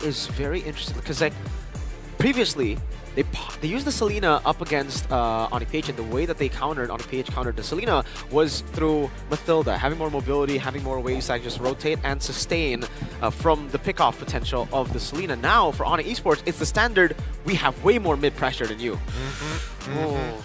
is very interesting because like previously they used the Selena up against ONIC PH, and the way that they countered ONIC PH countered the Selena was through Mathilda, having more mobility, having more ways that just rotate and sustain from the pickoff potential of the Selena. Now for ONIC Esports, it's the standard. We have way more mid pressure than you.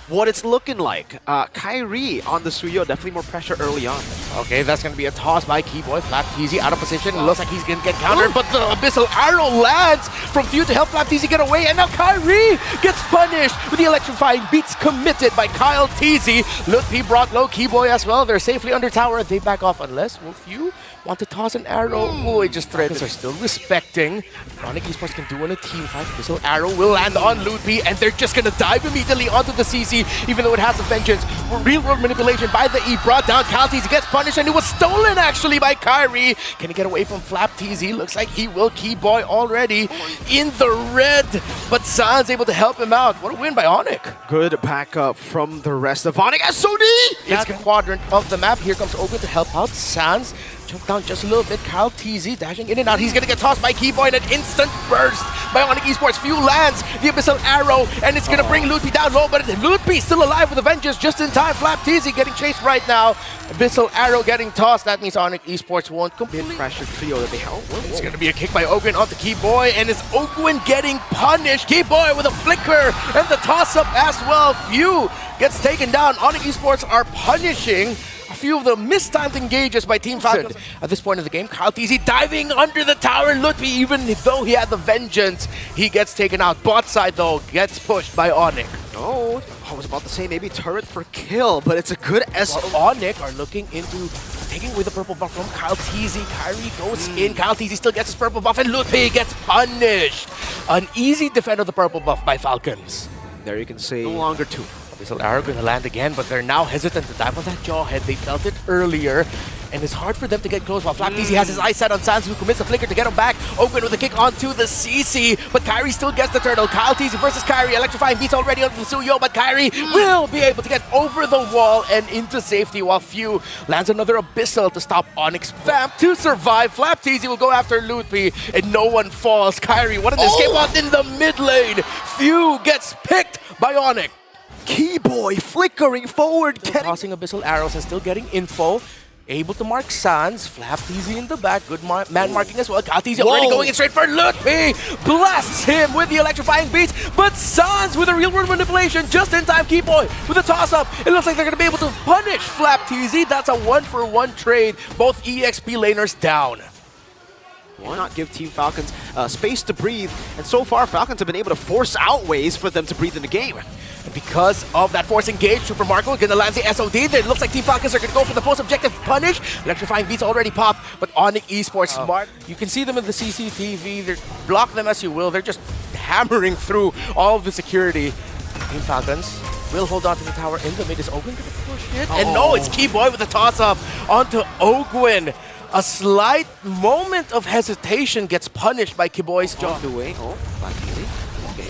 What it's looking like, Kyrie on the Suyo, definitely more pressure early on. Okay, that's going to be a toss by Keyboy. Flapteezy out of position. It looks like he's going to get countered, but the Abyssal Arrow lands from Few to help Flapteezy get away, and now Kyrie gets punished with the electrifying beats committed by Kyle Teasy. Lutpi brought low Keyboy as well. They're safely under tower. They back off unless will Few want to toss an arrow. Oh, it just threads. Are still respecting. ONIC Esports can do in a team fight. Abyssal Arrow will land on Lutpi, and they're just going to dive immediately onto the CC, even though it has a vengeance. Real world manipulation by the E brought down. Kalteezy gets punished, and it was stolen actually by Kyrie. Can he get away from Flapteezy? Looks like he will. Keyboy already in the red, but Sans able to help him out. What a win by ONIC. Good backup from the rest of ONIC. SOD! It's the quadrant of the map. Here comes Ogun to help out. Sans jump down just a little bit. Kyle Teasy dashing in and out. He's going to get tossed by Keyboy in an instant burst by ONIC Esports. Few lands the Abyssal Arrow, and it's going to bring Lutpi down low, but Lutpi still alive with a vengeance just in time. Flapteezy getting chased right now. Abyssal Arrow getting tossed. That means ONIC Esports won't completely Pressure trio that they held. It's going to be a kick by Ogwin onto Keyboy, and it's Ogwin getting punished. Keyboy with a flicker and the toss-up as well. Few gets taken down. ONIC Esports are punishing a few of the mistimed engages by Team Falcons. At this point of the game, Kyle Teasy diving under the tower. Lutpi, even though he had the vengeance, he gets taken out. Bot side, though, gets pushed by ONIC. Oh, I was about to say maybe turret for kill, but it's a good SO. ONIC are looking into taking away the purple buff from Kyle Teasy. Kyrie goes in. Kyle Teasy still gets his purple buff, and Lutpi gets punished. An easy defend of the purple buff by Falcons. There you can see no longer two. Abyssal Arrow going to land again, but they're now hesitant to dive on that jawhead. They felt it earlier, and it's hard for them to get close while Flapteezy has his eyes set on Sans, who commits a flicker to get him back. Open with a kick onto the CC, but Kyrie still gets the turtle. Kyle Teasy versus Kyrie. Electrifying beats already onto the Suyo, but Kyrie will be able to get over the wall and into safety, while Few lands another Abyssal to stop ONIC's Vamp to survive. Flapteezy will go after Lutpi, and no one falls. Kyrie, what an escape out in the mid lane. Few gets picked by ONIC. Keyboy flickering forward, Tossing Abyssal Arrows and still getting info. Able to mark Sans. Flapteezy in the back. Good man marking as well. Kalteezy already going in straight for Lutpi. Blasts him with the electrifying beats. But Sans with a real world manipulation. Just in time. Keyboy with a toss up. It looks like they're going to be able to punish Flapteezy. That's a 1-for-1 trade. Both EXP laners down. Why not give Team Falcons space to breathe? And so far, Falcons have been able to force out ways for them to breathe in the game. And because of that force engage, Super Marco gonna land the SOD. It looks like Team Falcons are gonna go for the post-objective punish. Electrifying beats already popped, but ONIC Esports smart. You can see them in the CCTV. They're block them as you will. They're just hammering through all of the security. Team Falcons will hold on to the tower in the mid. Is Ogwin gonna push it? And no, it's Keyboy with the toss-up onto Ogwin. A slight moment of hesitation gets punished by Keyboy's jump. Away. Oh, Flapteezy.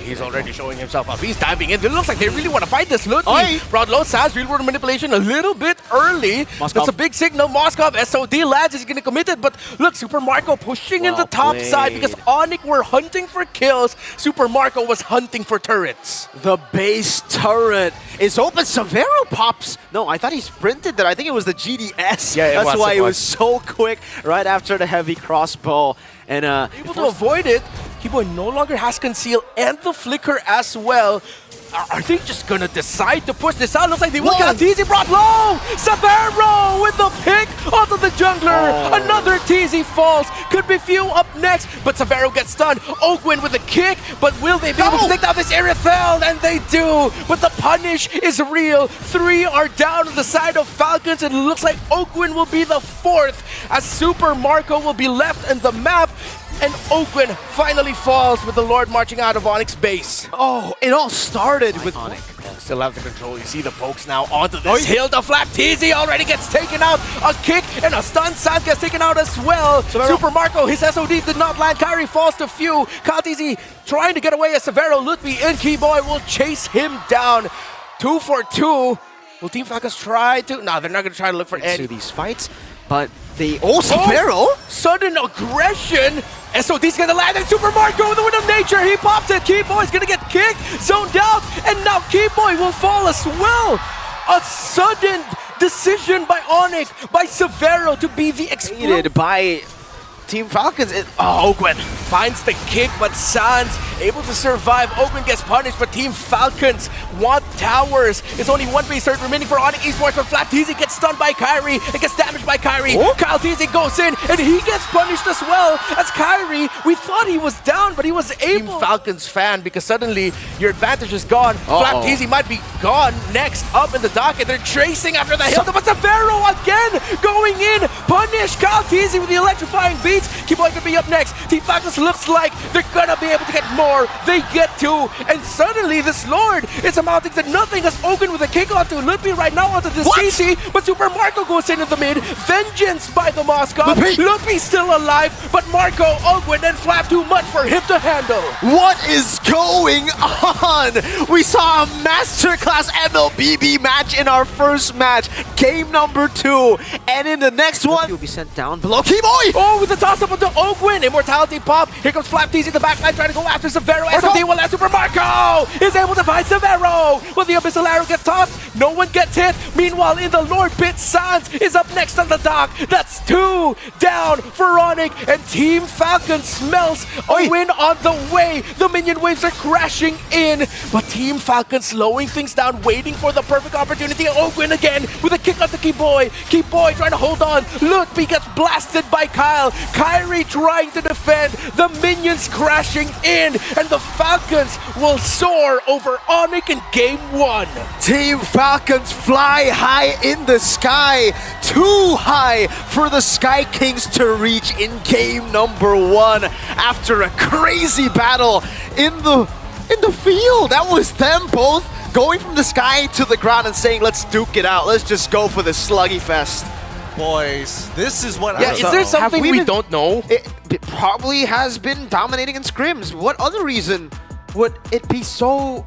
He's already showing himself up. He's diving in. It looks like they really want to fight this. Lutpi brought low. Sans real world manipulation a little bit early. Moskov. That's a big signal. Moskov SOD lands. He's going to commit it. But look, Super Marco pushing in the top side because ONIC were hunting for kills. Super Marco was hunting for turrets. The base turret is open. Severo pops. No, I thought he sprinted there. I think it was the GDS. Yeah, That's why it was so quick right after the heavy crossbow. And able to avoid it. Keyboy no longer has conceal and the flicker as well. Are they just gonna decide to push this out? Looks like they will. Teasy brought low. Severo with the pick onto the jungler. Another Teasy falls. Could be Few up next, but Severo gets stunned. Ogwin with a kick, but will they be able to take down this Irithel? And they do. But the punish is real. 3 are down on the side of Falcons, and it looks like Ogwin will be the 4th as Super Marco will be left in the map. And Ogwin finally falls with the Lord marching out of ONIC's base. oh, it all started with ONIC. Still have the control. You see the pokes now onto this hill. The Flapteezy already gets taken out. A kick and a stun. Sans gets taken out as well. Super Marco, his SOD did not land. Kyrie falls to Few. Kalteezy trying to get away as Severo. Lutpi and Keyboy will chase him down. 2 for 2. Will Team Falcons try to? No, they're not going to try to look for into these fights. but they also Pharaoh. Sudden aggression. SOD's gonna land, and Super Marco with the wind of nature. He pops it. Keyboy's gonna get kicked, zoned out, and now Keyboy will fall as well. A sudden decision by ONIC, by Severo to be the exploiter. By Team Falcons. Ogwen finds the kick, but Sans able to survive. Ogwen gets punished, but Team Falcons want towers. It's only one base third remaining for ONIC Esports, but Flat TZ gets stunned by Kyrie. It gets damaged by Kyrie. Oh. Kyle TZ goes in, and he gets punished as well as Kyrie. We thought he was down, but he was able. Team Falcons fan, because suddenly your advantage is gone. Flat TZ might be gone next up in the docket. They're chasing after the hill, but Severo again going in. Punish Kyle TZ with the electrifying beats. Keyboy could be up next. Team Falcons looks like they're gonna be able to get more. They get two, and suddenly this Lord is amounting to nothing as Ogun with a kick onto Lippy right now onto the CC, but Super Marco goes into the mid. Vengeance by the Moscow. Lippy's still alive, but Marco, Ogun, and Flap too much for him to handle. What is going on? We saw a masterclass MLBB match in our first match, game number 2, and in the next one, he'll be sent down below. Keyboy! Oh, with the toss up onto Ogwin. Immortality pop. Here comes Flap TZ in the backline trying to go after Severo. SOD will let Super Marco is able to find Severo. When the Abyssal Arrow gets tossed, no one gets hit. Meanwhile, in the Lord Pit, Sans is up next on the dock. That's 2 down for ONIC, and Team Falcon smells a win on the way. The minion waves are crashing in, but Team Falcon slowing things down, waiting for the perfect opportunity. Ogwin again with a kick onto Keyboy. Keyboy trying to hold on. Lutby gets blasted by Kyle. Kyrie trying to defend, the minions crashing in, and the Falcons will soar over ONIC in game 1. Team Falcons fly high in the sky, too high for the Sky Kings to reach in game number 1 after a crazy battle in the field. That was them both going from the sky to the ground and saying, let's duke it out, let's just go for the sluggy fest. Boys, this is what is there something we don't know? It probably has been dominating in scrims. What other reason would it be so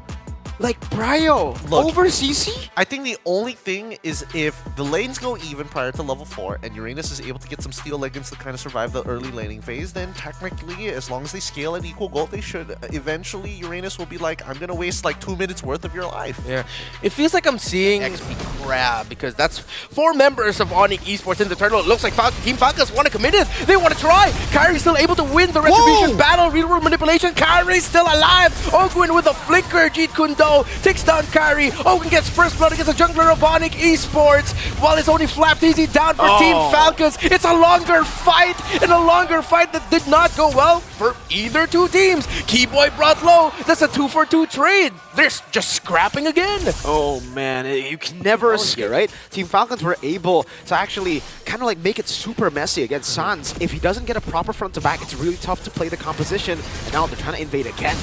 like Bryo over CC? I think the only thing is if the lanes go even prior to level 4 and Uranus is able to get some steel leggings to kind of survive the early laning phase, then technically, as long as they scale at equal gold, they should eventually, Uranus will be like, I'm gonna waste like 2 minutes worth of your life. Yeah, it feels like I'm seeing XP grab, because that's 4 members of ONIC Esports in the turtle. It looks like Team Falcons want to commit it. They want to try. Kyrie's still able to win the Retribution battle. Real world manipulation. Kyrie's still alive. Ogwin with a flicker. Jeet Kundo takes down Kyrie. Ogwin gets first blood against the jungler of ONIC Esports, while it's only Flap TZ down for Team Falcons. It's a longer fight, and a longer fight that did not go well for either 2 teams. Keyboy brought low. That's a 2-for-2 trade. They're just scrapping again. Oh man, you can never escape, right? Team Falcons were able to actually kind of like make it super messy against Sans. If he doesn't get a proper front to back, it's really tough to play the composition. And now they're trying to invade again.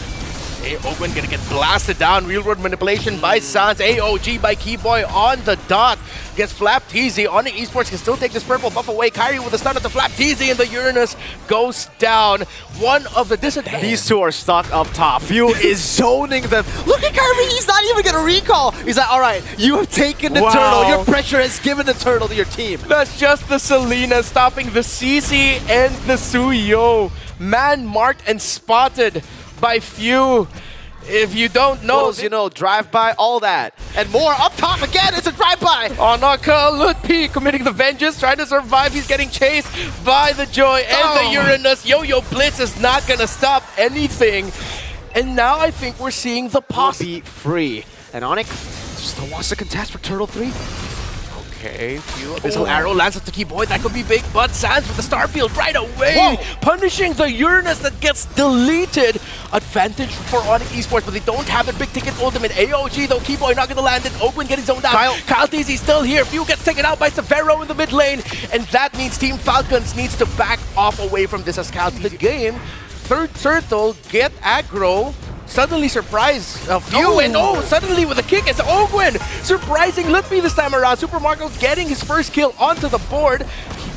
Ogwin gonna get blasted down. Real world manipulation by Sans. AOG by Keyboy on the dot. Gets Flap TZ. ONIC Esports can still take this purple buff away. Kyrie with a stun at the Flap TZ, and the Uranus goes down. One of the disadvantages. These 2 are stuck up top. Few is zoning them. Look at Kyrie, he's not even gonna recall. He's like, all right, you have taken the turtle. Your pressure has given the turtle to your team. That's just the Selena stopping the CC and the Suyo. Man marked and spotted by Few. If you don't know, you know, drive-by, all that. And more up top again, it's a drive-by. Onaka Lutpi committing the vengeance, trying to survive. He's getting chased by the Joy and the Uranus. Yo-Yo Blitz is not gonna stop anything. And now I think we're seeing the Be free. And ONIC still wants to contest for Turtle 3. Okay, Abyssal Arrow lands at the Keyboy. That could be big, but Sans with the Starfield right away. Punishing the Uranus that gets deleted. Advantage for ONIC Esports, but they don't have a big ticket ultimate. AOG though, Keyboy not gonna land it. Ogwin getting zoned out. Kyle TZ still here. Few gets taken out by Severo in the mid lane. And that means Team Falcons needs to back off away from this as Kyle TZ. The game, third turtle, get aggro. Suddenly surprise Few, and suddenly with a kick, it's Ogwin surprising Lutby this time around. Super Marco getting his first kill onto the board.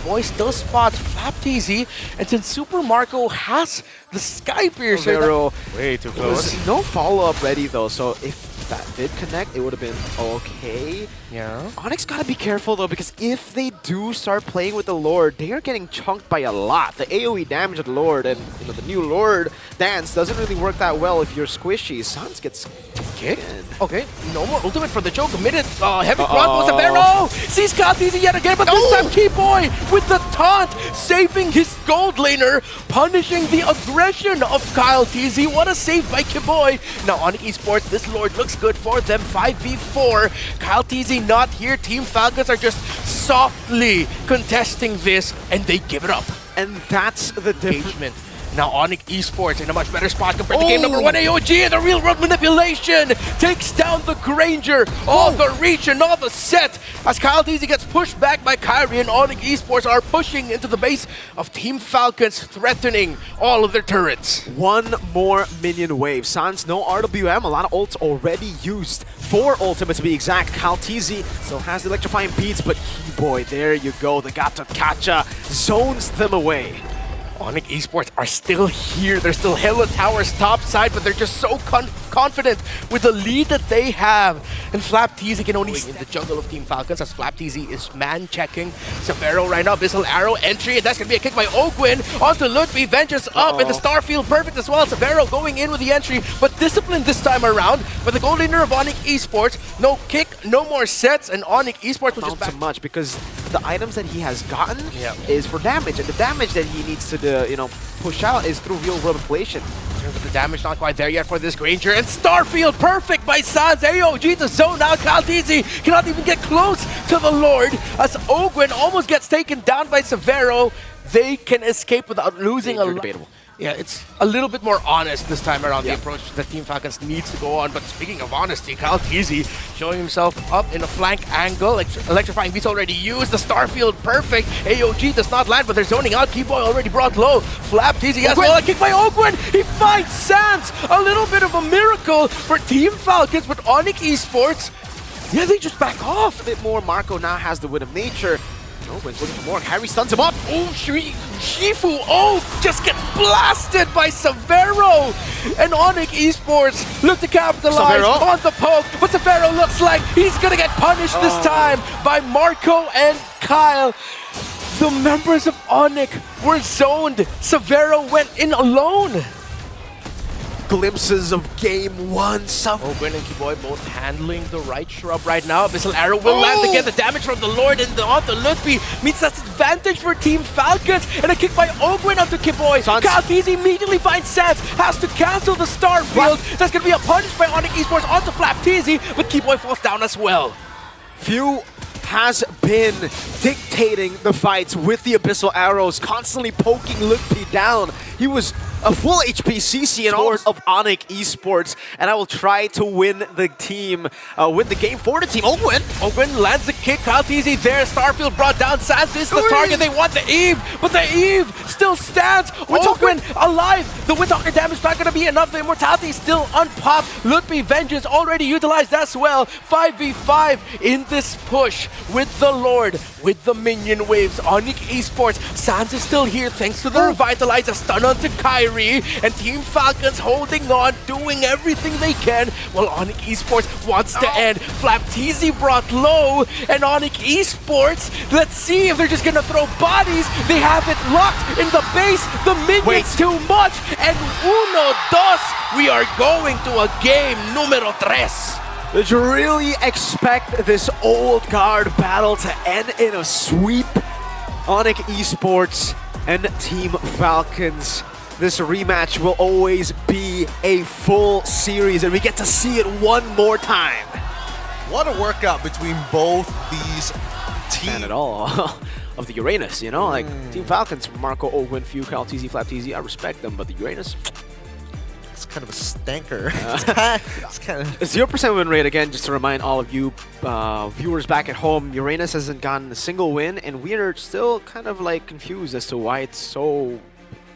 Boy still spots Flap TZ, and since Super Marco has the Sky Piercer, way too close. No follow-up ready though, so if that did connect, it would have been okay. Yeah. ONIC gotta be careful though, because if they do start playing with the Lord, they are getting chunked by a lot. The AoE damage of the Lord and the new Lord dance doesn't really work that well if you're squishy. Sans gets kicked. Okay, no more ultimate for the Joe. Committed. Heavy crossbow. Severo sees Kaltizi yet again, but this time Keyboy with the taunt, saving his gold laner, punishing the aggression of Kyle TZ. What a save by Keyboy. Now ONIC Esports, this Lord looks good for them. 5v4. Kyle TZ not here. Team Falcons are just softly contesting this, and they give it up. And that's the difference. Now ONIC Esports in a much better spot compared to game number 1. AOG and the real world manipulation takes down the Granger. All the reach and all the set as Kyle TZ gets pushed back by Kyrie, and ONIC Esports are pushing into the base of Team Falcons, threatening all of their turrets. One more minion wave. Sans, no RWM, a lot of ults already used. 4 ultimates to be exact. Kyle TZ still has the electrifying beats, but Keyboy, there you go. The Gato Kacha zones them away. ONIC Esports are still here. They're still Hella Towers top side, but they're just so confident with the lead that they have. And Flap TZ can only in the jungle of Team Falcons as Flap TZ is man-checking Severo right now. Abyssal Arrow entry, and that's going to be a kick by Ogwin onto Ludwig. Vengeance up, and the Starfield perfect as well. Severo going in with the entry, but disciplined this time around. But the gold laner of ONIC Esports, no kick, no more sets, and ONIC Esports will just back so much because the items that he has gotten is for damage, and the damage that he needs to push out is through real world inflation. But the damage not quite there yet for this Granger, and Starfield perfect by Sans. AOG to zone out. Kyle TZ cannot even get close to the Lord as Ogwin almost gets taken down by Severo. They can escape without losing a lot. Yeah, it's a little bit more honest this time around, the approach that Team Falcons needs to go on. But speaking of honesty, Kyle TZ showing himself up in a flank angle. Electrifying beats already used. The Starfield perfect. AOG does not land, but they're zoning out. Keyboy already brought low. Flap TZ as well. A kick by Ogwin. He finds Sans. A little bit of a miracle for Team Falcons, but ONIC Esports, yeah, they just back off. A bit more. Marco now has the win of nature. Ogwin's looking for more. Kyrie stuns him up. Oh, Shifu, just gets blasted by Severo. And ONIC Esports look to capitalize on the poke. But Severo looks like he's going to get punished this time by Marco and Kyle. The members of ONIC were zoned. Severo went in alone. Glimpses of game 1. Ogwin and Keyboy both handling the right shrub right now. Abyssal Arrow will land again. The damage from the Lord and onto Ludwig means that's advantage for Team Falcons. And a kick by Ogwin onto Keyboy. Kyle TZ immediately finds Sans. Has to cancel the Starfield. That's going to be a punish by ONIC Esports onto Flap TZ, but Keyboy falls down as well. Few has been dictating the fights with the Abyssal Arrows, constantly poking Ludwig down. He was a full HP CC in all of ONIC Esports, and I will try to win the game for the team. Ogwin lands the kick. Kyle TZ there. Starfield brought down. Sans is the target. They want the Eve, but the Eve still stands. Ogwin alive. The Windtalker damage not going to be enough. The Immortality is still unpopped. Ludwig Vengeance already utilized as well. 5v5 in this push with the Lord, with the minion waves. ONIC Esports. Sans is still here thanks to the Revitalize. A stun onto Kyrie. And Team Falcons holding on, doing everything they can, while ONIC Esports wants to end. Flap TZ brought low, and ONIC Esports, let's see if they're just gonna throw bodies. They have it locked in the base. The minions too much, and 1-2. We are going to a game numero 3. Did you really expect this old guard battle to end in a sweep? ONIC Esports and Team Falcons. This rematch will always be a full series, and we get to see it one more time. What a workout between both these teams. And at all of the Uranus, like Team Falcons, Marco, Ogwin, Few, Kyle TZ, Flap TZ, I respect them, but the Uranus, it's kind of a stanker. It's kind of 0% win rate again. Just to remind all of you viewers back at home, Uranus hasn't gotten a single win, and we are still kind of like confused as to why it's so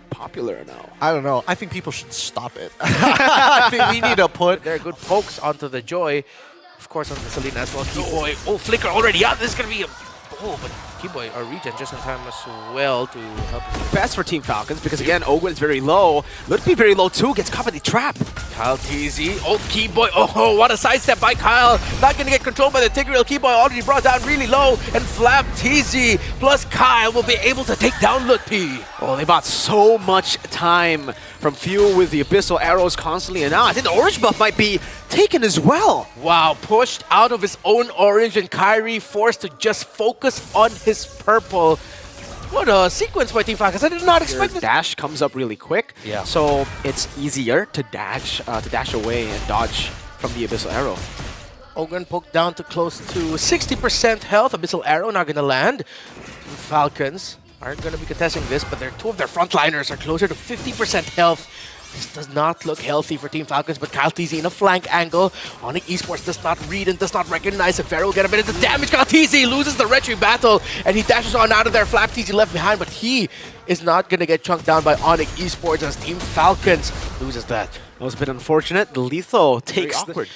popular now. I don't know. I think people should stop it. I think we need to put their good pokes onto the Joy. Of course, on the Selena as well. Keyboy. Oh, Flicker already out. This is going to be a... Oh, but Keyboy or regen just in time as well to help him. Best for Team Falcons because again, Ogwen's very low. Lutpi very low too, gets caught by the trap. Kyle TZ, old Keyboy, oh, what a sidestep by Kyle. Not gonna get controlled by the Tigreal. Keyboy already brought down really low, and Flap TZ plus Kyle will be able to take down Lutpi. Oh, they bought so much time from Few with the Abyssal arrows constantly, and now I think the orange buff might be taken as well. Wow, pushed out of his own orange, and Kyrie forced to just focus on his purple. What a sequence by Team Falcons. I did not expect Your this. dash comes up really quick, Yeah. so it's easier to dash away and dodge from the Abyssal arrow. Ogren poked down to close to 60% health. Abyssal arrow not gonna land. Falcons aren't gonna be contesting this, but two of their frontliners are closer to 50% health. This does not look healthy for Team Falcons, but Kyle TZ in a flank angle. ONIC Esports does not read and does not recognize if Vero will get a bit of the damage. Kyle TZ loses the retry battle, and he dashes on out of there. Flap TZ left behind, but he is not going to get chunked down by ONIC Esports as Team Falcons loses that. That was a bit unfortunate. The Letho takes Awkward.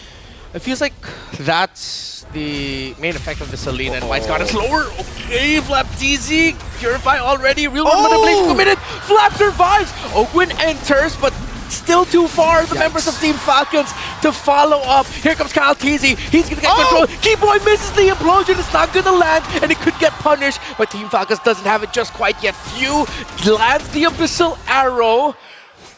It feels like that's the main effect of the Selena, and why it's gotten slower. Okay, Flap TZ, Purify already, real manipulation committed. Flap survives. Ogwin enters, but still too far. The members of Team Falcons to follow up. Here comes Kyle TZ. He's gonna get control. Keyboy misses the implosion. It's not gonna land, and it could get punished. But Team Falcons doesn't have it just quite yet. Few lands the Abyssal arrow.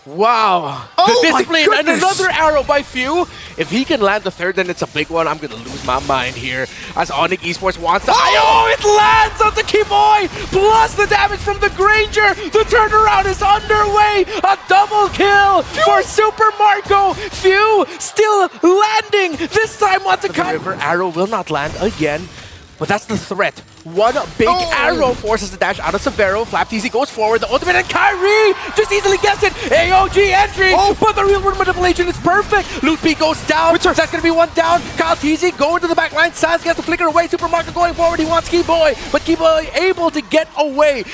Wow. Oh The my discipline and goodness. another arrow by Few. If he can land the third, then it's a big one. I'm gonna lose my mind here as ONIC Esports wants to. Oh, it lands on the Keyboy! Plus the damage from the Granger. The turnaround is underway. A double kill for Super Marco. Few still landing. This time on the river. Arrow will not land again. But that's the threat. One big arrow forces the dash out of Severo. Flap TZ goes forward. The ultimate, and Kyrie just easily gets it. AOG entry, but the real world manipulation is perfect. Lutpi goes down. That's going to be one down. Kyle TZ going to the back line. Sans gets the flicker away. Super Marco going forward. He wants Keyboy, but Keyboy able to get away.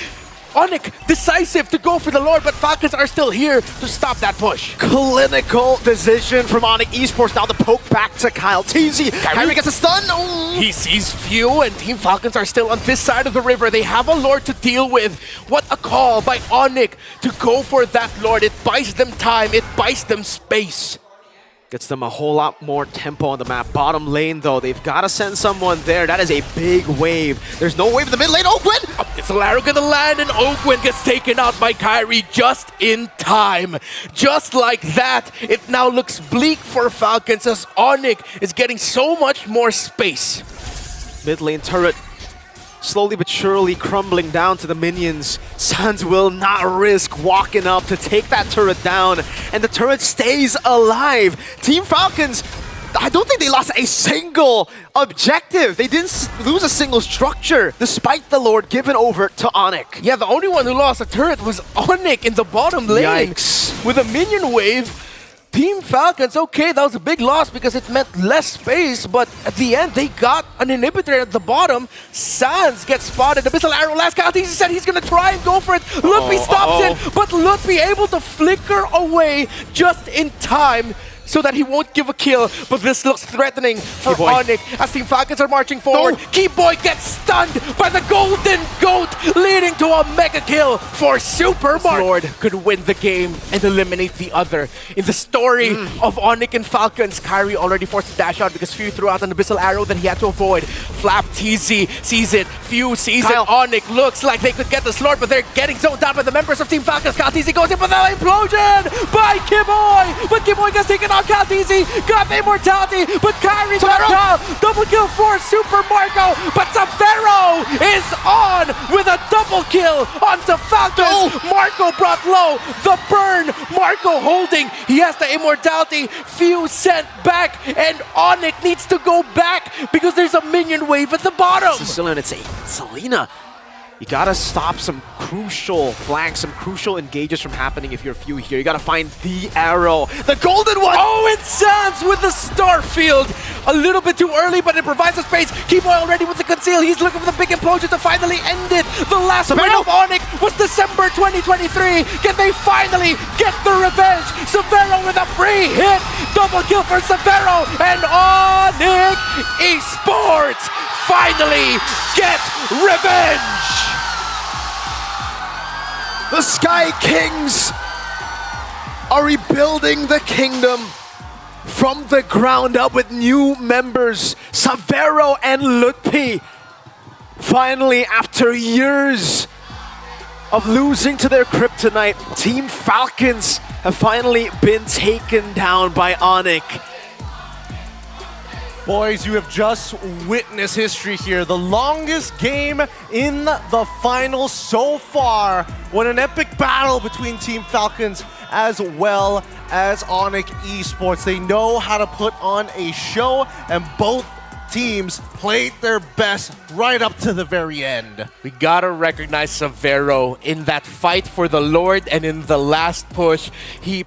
ONIC decisive to go for the Lord, but Falcons are still here to stop that push. Clinical decision from ONIC Esports. Now the poke back to Kyle TZ. Kyrie gets a stun. Oh. He sees Few, and Team Falcons are still on this side of the river. They have a Lord to deal with. What a call by ONIC to go for that Lord. It buys them time. It buys them space. Gets them a whole lot more tempo on the map. Bottom lane, though, they've got to send someone there. That is a big wave. There's no wave in the mid lane. Ogwen! It's Laro gonna land, and Ogwen gets taken out by Kyrie just in time. Just like that, it now looks bleak for Falcons as ONIC is getting so much more space. Mid lane turret slowly but surely crumbling down to the minions. Sans will not risk walking up to take that turret down, and the turret stays alive. Team Falcons, I don't think they lost a single objective. They didn't lose a single structure, despite the Lord given over to ONIC. Yeah, the only one who lost a turret was ONIC in the bottom lane. Yikes. With a minion wave. Team Falcons, okay, that was a big loss because it meant less space, but at the end, they got an inhibitor at the bottom. Sans gets spotted. Abyssal arrow, last Kyle TZ said he's gonna try and go for it. Lutpi stops it, but Lutpi able to flicker away just in time so that he won't give a kill, but this looks threatening for ONIC as Team Falcons are marching forward. Keyboy gets stunned by the Golden Goat, leading to a mega kill for Super Marco. Lord could win the game and eliminate the other. In the story of ONIC and Falcons, Kyrie already forced to dash out because Few threw out an Abyssal arrow that he had to avoid. Flap TZ sees it, Few sees it, ONIC looks like they could get the Lord, but they're getting zoned down by the members of Team Falcons. Kyle TZ goes in for the implosion by Keyboy, but Keyboy gets taken out. Kyle TZ got the immortality, but Kyrie got down. Double kill for Super Marco, but Severo is on with a double kill onto Falcons. Marco brought low. The burn, Marco holding. He has the immortality. Few sent back, and ONIC needs to go back because there's a minion wave at the bottom. Sicilian, it's a Selena. You gotta stop some crucial flanks, some crucial engages from happening if you're Few here. You gotta find the arrow, the golden one! Oh, it Sans with the Starfield! A little bit too early, but it provides a space. Keyboy already with the conceal. He's looking for the big implosion to finally end it. The last win of ONIC was December 2023. Can they finally get the revenge? Severo with a free hit. Double kill for Severo, and ONIC Esports finally get revenge! The Sky Kings are rebuilding the kingdom from the ground up with new members, Savero and Lutpi. Finally, after years of losing to their kryptonite, Team Falcons have finally been taken down by ONIC. Boys, you have just witnessed history here. The longest game in the finals so far. What an epic battle between Team Falcons as well as ONIC Esports. They know how to put on a show, and both teams played their best right up to the very end. We gotta recognize Savero in that fight for the Lord, and in the last push, he